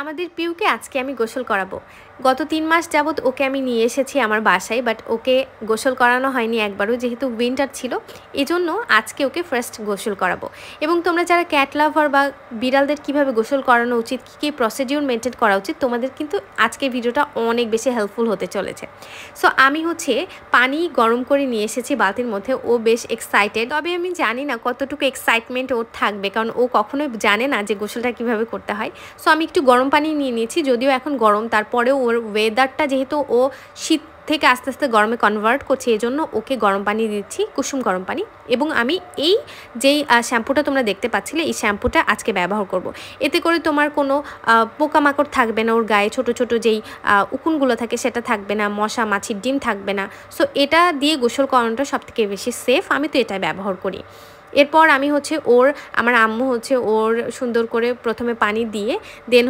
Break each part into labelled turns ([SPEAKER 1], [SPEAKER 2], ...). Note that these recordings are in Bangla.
[SPEAKER 1] আমাদের পিউকে আজকে আমি গোসল করাবো। গত ৩ মাস যাবত ওকে আমি নিয়ে এসেছি আমার বাসায়, বাট ওকে গোসল করানো হয়নি একবারও, যেহেতু উইন্টার ছিল। এজন্য আজকে ওকে ফার্স্ট গোসল করাবো। এবং তোমরা যারা ক্যাট লাভার বা বিড়ালদের কীভাবে গোসল করানো উচিত, কী কী প্রসিডিউর মেনটেন করা উচিত, তোমাদের কিন্তু আজকের ভিডিওটা অনেক বেশি হেল্পফুল হতে চলেছে। সো আমি পানি গরম করে নিয়ে এসেছি বালতির মধ্যে। ও বেশ এক্সাইটেড, তবে আমি জানি না কতটুকু এক্সাইটমেন্ট ওর থাকবে, কারণ ও কখনোই জানে না যে গোসলটা কীভাবে করতে হয়। সো আমি একটু গরম পানি নিয়ে নিয়েছি, যদিও এখন গরম, তারপরেও ওর ওয়েদারটা যেহেতু ও শীত থেকে আস্তে আস্তে গরমে কনভার্ট করছে, এজন্য ওকে গরম পানি দিচ্ছি, কুসুম গরম পানি। এবং আমি যেই শ্যাম্পুটা তোমরা দেখতে পাচ্ছিলে, এই শ্যাম্পুটা আজকে ব্যবহার করব। এতে করে তোমার কোনো পোকামাকড় থাকবে না, ওর গায়ে ছোট ছোট যেই উকুনগুলো থাকে সেটা থাকবে না, মশা মাছির ডিম থাকবে না। সো এটা দিয়ে গোসল করানোটা সবথেকে বেশি সেফ, আমি তো এটাই ব্যবহার করি। এরপর আমি আমার আম্মু ওর সুন্দর করে প্রথমে পানি দিয়ে দেন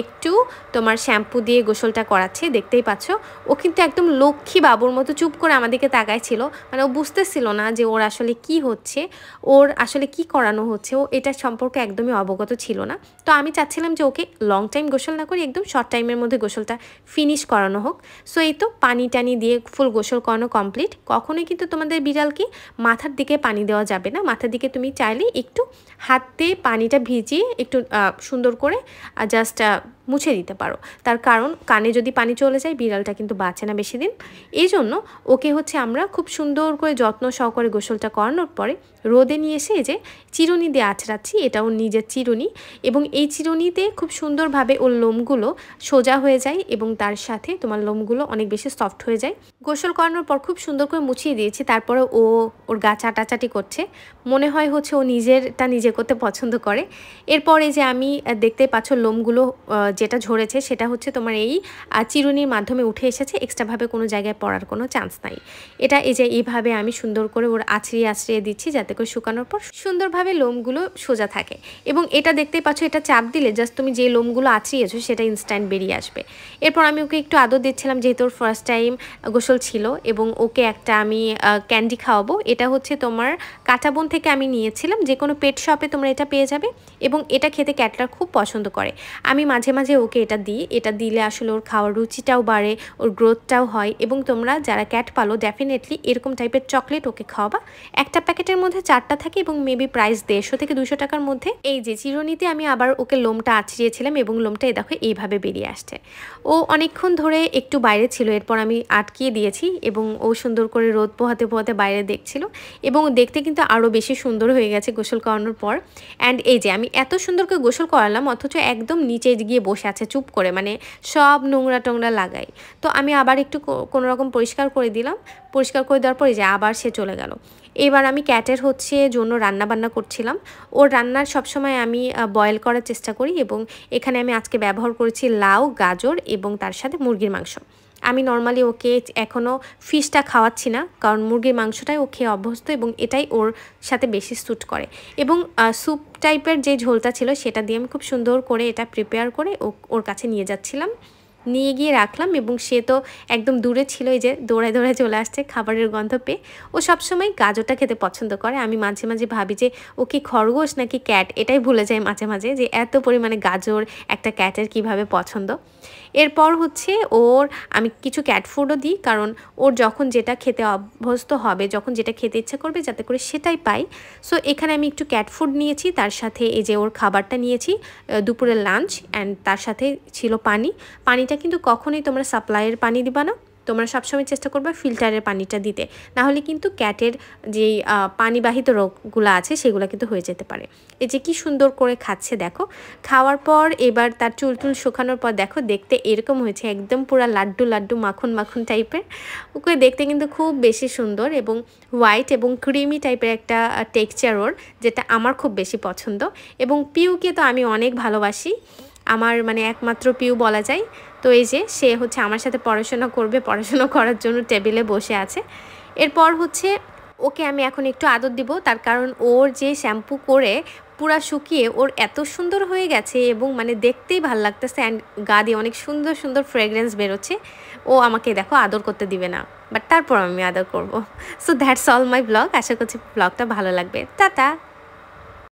[SPEAKER 1] একটু তোমার শ্যাম্পু দিয়ে গোসলটা করাচ্ছে। দেখতেই পাচ্ছ, ও কিন্তু একদম লক্ষ্মী বাবুর মতো চুপ করে আমাদেরকে তাকাইছিল। মানে ও বুঝতেছিল না যে ওর আসলে কি হচ্ছে, ওর আসলে কি করানো হচ্ছে, ও এটা সম্পর্কে একদমই অবগত ছিল না। তো আমি চাচ্ছিলাম যে ওকে লং টাইম গোসল না করে একদম শর্ট টাইমের মধ্যে গোসলটা ফিনিশ করানো হোক। সো এই তো পানি টানি দিয়ে ফুল গোসল করানো কমপ্লিট। কখনোই কিন্তু তোমাদের বিড়ালকে মাথার দিকে পানি দেওয়া যাবে না। মাথার দিকে তুমি চাইলে একটু হাত দিয়ে পানিটা ভিজিয়ে একটু সুন্দর করে জাস্ট মুছে দিতে পারো। তার কারণ কানে যদি পানি চলে যায় বিড়ালটা কিন্তু বাঁচে না বেশি দিন। এই জন্য ওকে আমরা খুব সুন্দর করে যত্ন সহকারে গোসলটা করানোর পরে রোদে নিয়ে এসে যে চিরুনি দিয়ে আঁচড়াচ্ছি, এটা ওর নিজের চিরুনি। এবং এই চিরুনিতে খুব সুন্দরভাবে ওর লোমগুলো সোজা হয়ে যায় এবং তার সাথে তোমার লোমগুলো অনেক বেশি সফট হয়ে যায়। গোসল করানোর পর খুব সুন্দর করে মুছিয়ে দিয়েছি, তারপরে ওর গা চাটাচাটি করছে। মনে হয় ও নিজেরটা নিজে করতে পছন্দ করে। এরপরে যে আমি দেখতে পাচ্ছ লোমগুলো যেটা ঝরেছে সেটা তোমার এই চিরুনির মাধ্যমে উঠে এসেছে, এক্সট্রাভাবে কোনো জায়গায় পড়ার কোনো চান্স নাই। এটা এইভাবে আমি সুন্দর করে ওর আছড়িয়ে আছড়িয়ে দিচ্ছি, যাতে করে শুকানোর পর সুন্দরভাবে লোমগুলো সোজা থাকে। এবং এটা দেখতেই পাচ্ছ, এটা চাপ দিলে জাস্ট তুমি যে লোমগুলো আছড়িয়েছো সেটা ইনস্ট্যান্ট বেরিয়ে আসবে। এরপর আমি ওকে একটু আদর দিচ্ছিলাম, যেহেতু ওর ফার্স্ট টাইম গোসল ছিল। এবং ওকে একটা আমি ক্যান্ডি খাওয়াবো। এটা তোমার কাঁটাবন থেকে আমি নিয়েছিলাম, যে কোনো পেট শপে তোমরা এটা পেয়ে যাবে। এবং এটা খেতে ক্যাটলার খুব পছন্দ করে। আমি মাঝে মাঝে ওকে এটা দিই, এটা দিলে আসলে ওর খাওয়ার রুচিটাও বাড়ে, ওর গ্রোথটাও হয়। এবং তোমরা যারা ক্যাট পালো ডেফিনেটলি এরকম টাইপের চকলেট ওকে খাওয়াবা। একটা প্যাকেটের মধ্যে 4টা থাকে এবং মেবি প্রাইস 150 থেকে 200 টাকার মধ্যে। এই যে চিরুনিতে আমি আবার ওকে লোমটা আছড়িয়েছিলাম এবং লোমটা দেখো এইভাবে বেরিয়ে আসছে। ও অনেকক্ষণ ধরে একটু বাইরে ছিল, এরপর আমি আটকিয়ে দিয়েছি এবং ও সুন্দর করে রোদ পোহাতে পোহাতে বাইরে দেখছিল। এবং দেখতে কিন্তু আরও বেশি সুন্দর হয়ে গেছে গোসল করানোর পর। অ্যান্ড এই যে আমি এত সুন্দর করে গোসল করালাম, অথচ একদম নিচে গিয়ে বসে আছে চুপ করে, মানে সব নোংরা টোংরা লাগাই। তো আমি আবার একটু কোনো রকম পরিষ্কার করে দিলাম। পরিষ্কার করে দেওয়ার পরে যে আবার সে চলে গেল। এবার আমি ক্যাটের জন্য রান্না বান্না করছিলাম। ওর রান্নার সবসময় আমি বয়েল করার চেষ্টা করি, এবং এখানে আমি আজকে ব্যবহার করেছি লাউ, গাজর এবং তার সাথে মুরগির মাংস। আমি নর্মালি ওকে এখনও ফিশটা খাওয়াচ্ছি না, কারণ মুরগির মাংসটাই ও খেয়ে অভ্যস্ত এবং এটাই ওর সাথে বেশি স্যুট করে। এবং স্যুপ টাইপের যে ঝোলটা ছিল সেটা দিয়ে আমি খুব সুন্দর করে এটা প্রিপেয়ার করে ওর কাছে নিয়ে যাচ্ছিলাম। নিয়ে গিয়ে রাখলাম এবং সে তো একদম দূরে ছিল, এই যে দৌড়ায় দৌড়ায় চলে আসছে খাবারের গন্ধ পেয়ে। ও সবসময় গাজরটা খেতে পছন্দ করে। আমি মাঝে মাঝে ভাবি যে ও কি খরগোশ নাকি ক্যাট, এটাই ভুলে যাই মাঝে মাঝে যে এত পরিমাণে গাজর একটা ক্যাটের কিভাবে পছন্দ। এরপর আমি কিছু ক্যাট ফুডও দিই, কারণ ওর যখন যেটা খেতে অভ্যস্ত হবে, যখন যেটা খেতে ইচ্ছা করবে যাতে করে সেটাই পাই। সো এখানে আমি একটু ক্যাট ফুড নিয়েছি, তার সাথে এই যে ওর খাবারটা নিয়েছি, দুপুরের লাঞ্চ, অ্যান্ড তার সাথে ছিল পানিটা কিন্তু কখনোই তোমরা সাপ্লাইয়ের পানি দিবা না, তোমরা সবসময় চেষ্টা করবে ফিল্টারের পানিটা দিতে, নাহলে কিন্তু ক্যাটের যেই পানিবাহিত রোগগুলো আছে সেগুলো কিন্তু হয়ে যেতে পারে। এই যে কি সুন্দর করে খাচ্ছে দেখো। খাওয়ার পর এবার তার চুল শুকানোর পর দেখো দেখতে এরকম হয়েছে, একদম পুরো লাড্ডু লাড্ডু মাখন মাখন টাইপের। ওকে দেখতে কিন্তু খুব বেশি সুন্দর এবং হোয়াইট এবং ক্রিমি টাইপের একটা টেক্সচার ওর, যেটা আমার খুব বেশি পছন্দ। এবং পিউকে তো আমি অনেক ভালোবাসি, আমার মানে একমাত্র পিউ বলা যায়। তো এই যে সে আমার সাথে পড়াশোনা করবে, পড়াশোনা করার জন্য টেবিলে বসে আছে। এরপর ওকে আমি এখন একটু আদর দিব, তার কারণ ওর যে শ্যাম্পু করে পুরা শুকিয়ে ওর এত সুন্দর হয়ে গেছে এবং মানে দেখতেই ভাল লাগতেছে। অ্যান্ড গা দিয়ে অনেক সুন্দর সুন্দর ফ্রেগরেন্স বেরোচ্ছে। ও আমাকে দেখো আদর করতে দিবে না, বাট তারপর আমি আদর করব। So that's all my blog. আশা করছি ব্লগটা ভালো লাগবে। টাটা।